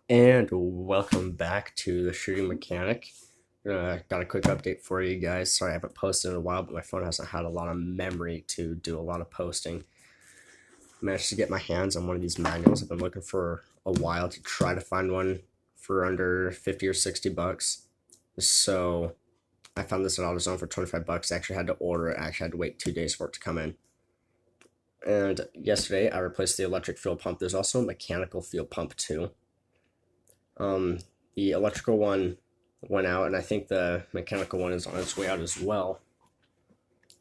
And welcome back to the Shooting Mechanic. Got a quick update for you guys. Sorry I haven't posted in a while, but my phone hasn't had a lot of memory to do a lot of posting. Managed to get my hands on one of these manuals. I've been looking for a while to try to find one for under 50 or 60 bucks. So I found this at AutoZone for 25 bucks. I actually had to order it. I actually had to wait 2 days for it to come in. And yesterday I replaced the electric fuel pump. There's also a mechanical fuel pump too. The electrical one went out, and I think the mechanical one is on its way out as well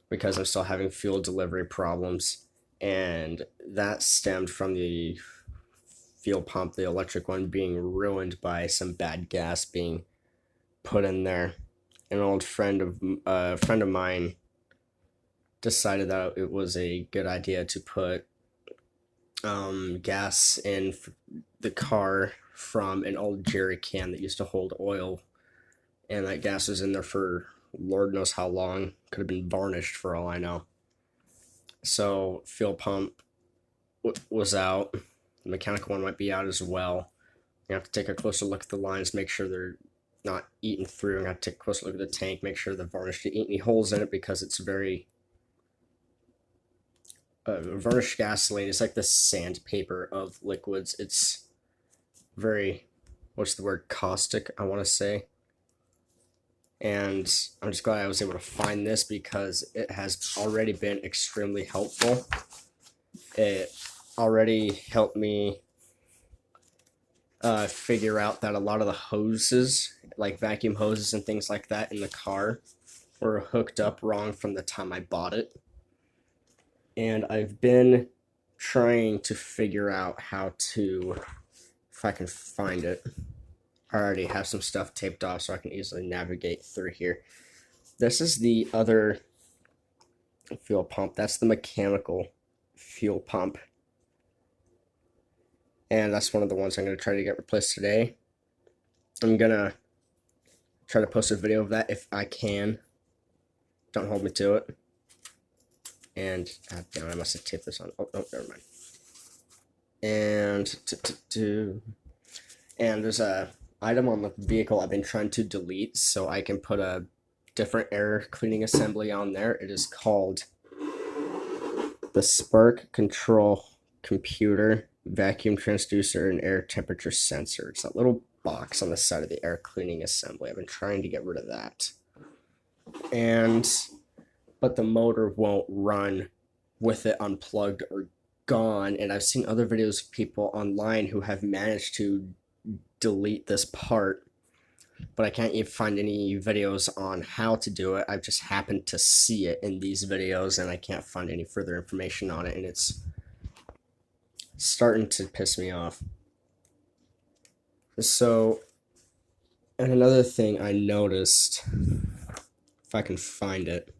because I'm still having fuel delivery problems, and that stemmed from the fuel pump, the electric one, being ruined by some bad gas being put in there. An old friend of mine decided that it was a good idea to put gas in the car from an old jerry can that used to hold oil, and that gas was in there for Lord knows how long. Could have been varnished for all I know. So fuel pump was out. The mechanical one might be out as well. You have to take a closer look at the lines, make sure they're not eaten through. I have to take a closer look at the tank, make sure the varnish didn't eat any holes in it because it's very varnished gasoline is like the sandpaper of liquids. It's very, what's the word, caustic, I want to say. And I'm just glad I was able to find this because it has already been extremely helpful. It already helped me figure out that a lot of the hoses, like vacuum hoses and things like that in the car, were hooked up wrong from the time I bought it. And I've been trying to figure out how to, if I can find it. I already have some stuff taped off so I can easily navigate through here. This is the other fuel pump. That's the mechanical fuel pump. And that's one of the ones I'm going to try to get replaced today. I'm going to try to post a video of that if I can. Don't hold me to it. And, damn, I must have taped this on. Oh, no, never mind. And there's a item on the vehicle I've been trying to delete so I can put a different air cleaning assembly on there. It is called the Spark Control Computer Vacuum Transducer and Air Temperature Sensor. It's that little box on the side of the air cleaning assembly. I've been trying to get rid of that. But the motor won't run with it unplugged or gone. And I've seen other videos of people online who have managed to delete this part, but I can't even find any videos on how to do it. I've just happened to see it in these videos, and I can't find any further information on it, and it's starting to piss me off. So, and another thing I noticed, if I can find it,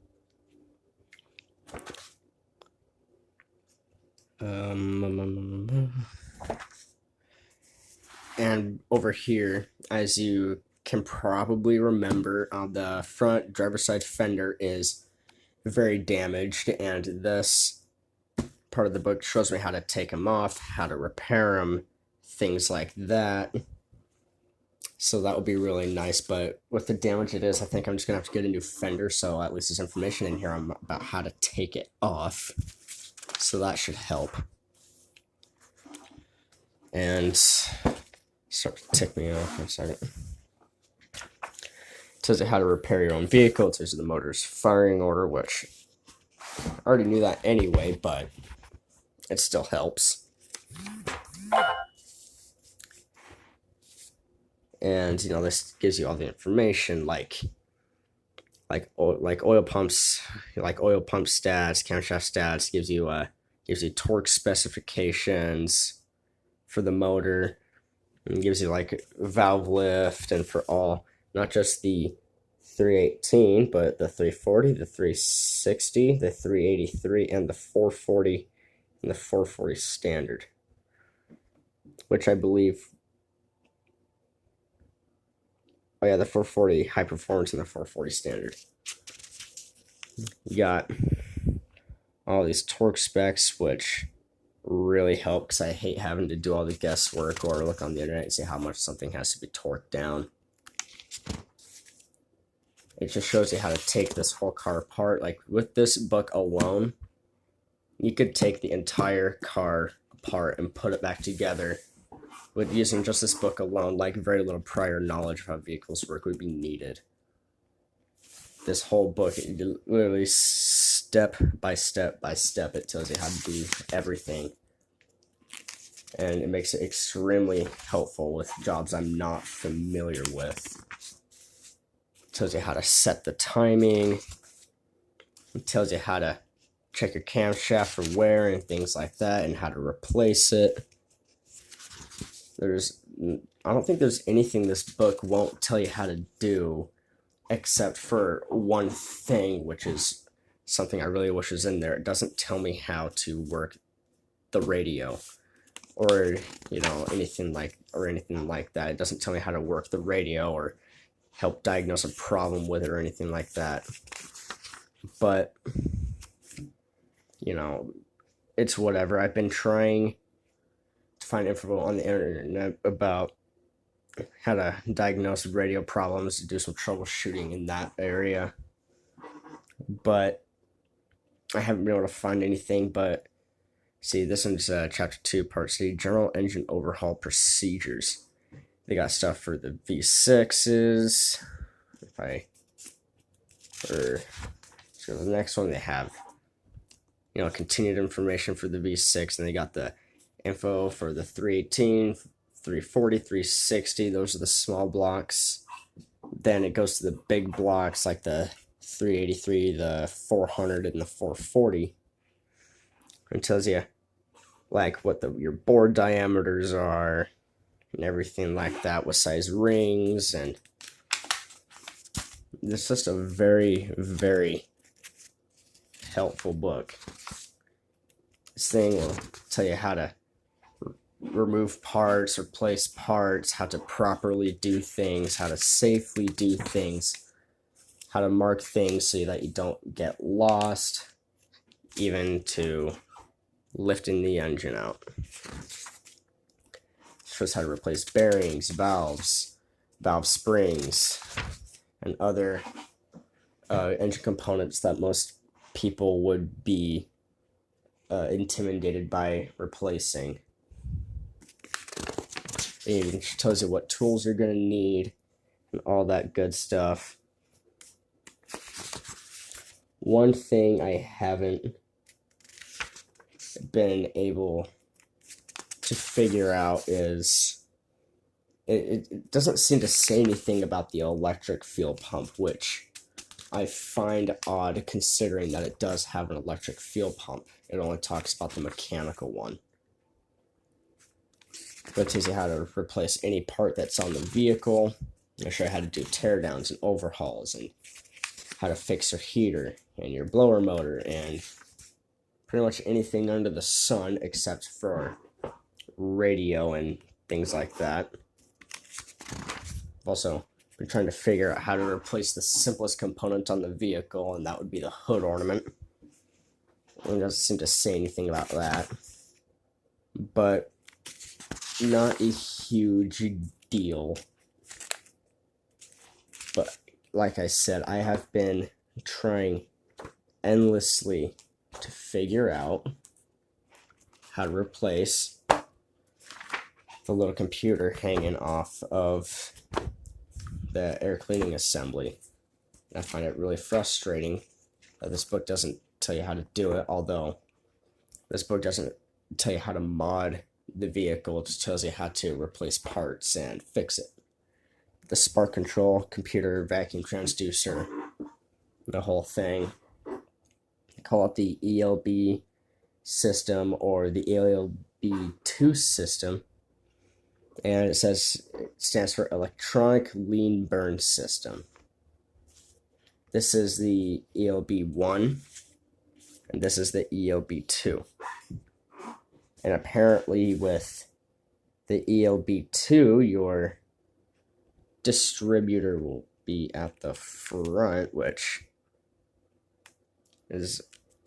and over here, as you can probably remember, the front driver's side fender is very damaged, and this part of the book shows me how to take them off, how to repair them, things like that. So that would be really nice, but with the damage it is, I think I'm just gonna have to get a new fender, so at least there's information in here about how to take it off. So that should help. And start to tick me off for a second. It tells you how to repair your own vehicle. It tells you the motor's firing order, which I already knew that anyway, but it still helps. And this gives you all the information, like oil pumps, like oil pump stats, camshaft stats. Gives you torque specifications for the motor. And gives you like valve lift, and for all, not just the 318, but the 340, the 360, the 383, and the 440, and the 440 standard, which I believe, oh yeah, the 440 high performance and the 440 standard. You got all these torque specs, which really help because I hate having to do all the guesswork or look on the internet and see how much something has to be torqued down. It just shows you how to take this whole car apart. Like with this book alone, you could take the entire car apart and put it back together with using just this book alone. Like very little prior knowledge of how vehicles work would be needed. This whole book, literally step by step by step, it tells you how to do everything. And it makes it extremely helpful with jobs I'm not familiar with. It tells you how to set the timing. It tells you how to check your camshaft for wear and things like that, and how to replace it. I don't think there's anything this book won't tell you how to do, except for one thing, which is something I really wish was in there. It doesn't tell me how to work the radio, or anything like that. It doesn't tell me how to work the radio or help diagnose a problem with it or anything like that. But it's whatever. I've been trying to find info on the internet about how to diagnose radio problems, to do some troubleshooting in that area, but I haven't been able to find anything. But see, this one's chapter 2, part C, general engine overhaul procedures. They got stuff for the V6s. So the next one, they have continued information for the V6, and they got the info for the 318, 340, 360. Those are the small blocks. Then it goes to the big blocks like the 383, the 400, and the 440. It tells you like what your board diameters are and everything like that, what size rings. And it's just a very, very helpful book. This thing will tell you how to remove parts, replace parts, how to properly do things, how to safely do things, how to mark things so that you don't get lost, even to lifting the engine out. It shows how to replace bearings, valves, valve springs, and other engine components that most people would be intimidated by replacing. It even tells you what tools you're going to need and all that good stuff. One thing I haven't been able to figure out is it doesn't seem to say anything about the electric fuel pump, which I find odd considering that it does have an electric fuel pump. It only talks about the mechanical one. But it tells you how to replace any part that's on the vehicle. I'll show you how to do teardowns and overhauls, and how to fix your heater and your blower motor and pretty much anything under the sun except for radio and things like that. I've also been trying to figure out how to replace the simplest component on the vehicle, and that would be the hood ornament. It doesn't seem to say anything about that, but not a huge deal. But like I said, I have been trying endlessly to figure out how to replace the little computer hanging off of the air cleaning assembly. And I find it really frustrating that this book doesn't tell you how to do it, although this book doesn't tell you how to mod the vehicle. It just tells you how to replace parts and fix it. The spark control, computer, vacuum transducer, the whole thing. They call it the ELB system or the ELB2 system. And it stands for Electronic Lean Burn System. This is the ELB1, and this is the ELB2. And apparently with the ELB2, your distributor will be at the front, which is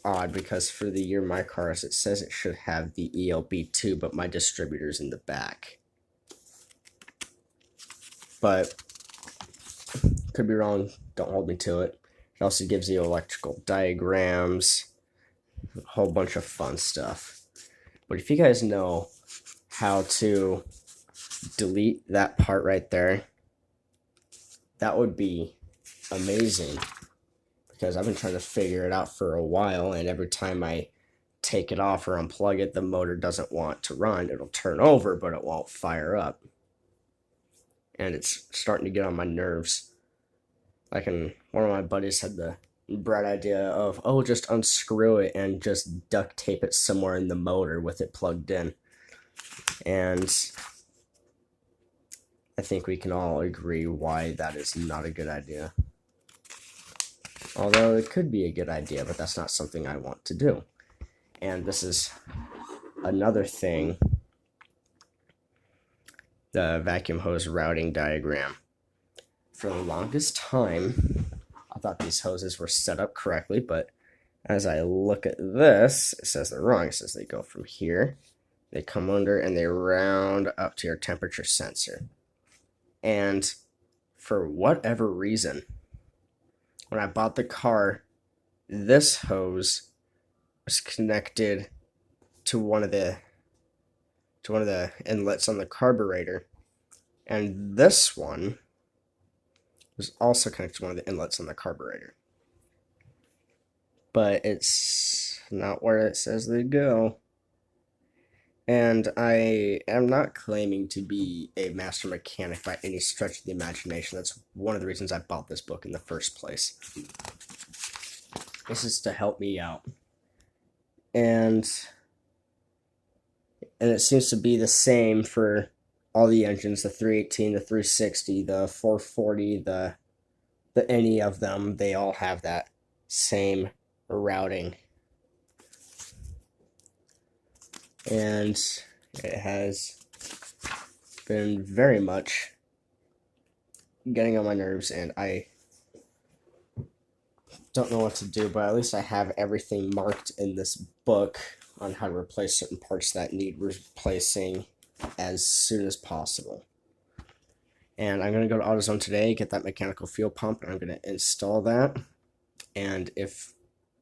odd because for the year my car is, it says it should have the ELB2, but my distributor's in the back. But could be wrong, don't hold me to it. It also gives you electrical diagrams, a whole bunch of fun stuff. But if you guys know how to delete that part right there, that would be amazing, because I've been trying to figure it out for a while, and every time I take it off or unplug it, the motor doesn't want to run. It'll turn over, but it won't fire up. And it's starting to get on my nerves. One of my buddies had the bright idea of, oh, just unscrew it and just duct tape it somewhere in the motor with it plugged in. And I think we can all agree why that is not a good idea. Although it could be a good idea, but that's not something I want to do. And this is another thing, the vacuum hose routing diagram. For the longest time, I thought these hoses were set up correctly, but as I look at this, it says they're wrong. It says they go from here, they come under, and they round up to your temperature sensor. And for whatever reason, when I bought the car, this hose was connected to one of the inlets on the carburetor, and this one was also connected to one of the inlets on the carburetor. But it's not where it says they go. And I am not claiming to be a master mechanic by any stretch of the imagination. That's one of the reasons I bought this book in the first place. This is to help me out. And it seems to be the same for all the engines, the 318, the 360, the 440, the any of them. They all have that same routing. And it has been very much getting on my nerves, and I don't know what to do, but at least I have everything marked in this book on how to replace certain parts that need replacing as soon as possible. And I'm going to go to AutoZone today, get that mechanical fuel pump, and I'm going to install that. And if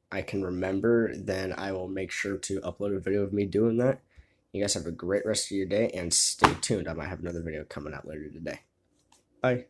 I can remember, then I will make sure to upload a video of me doing that. You guys have a great rest of your day, and stay tuned. I might have another video coming out later today. Bye.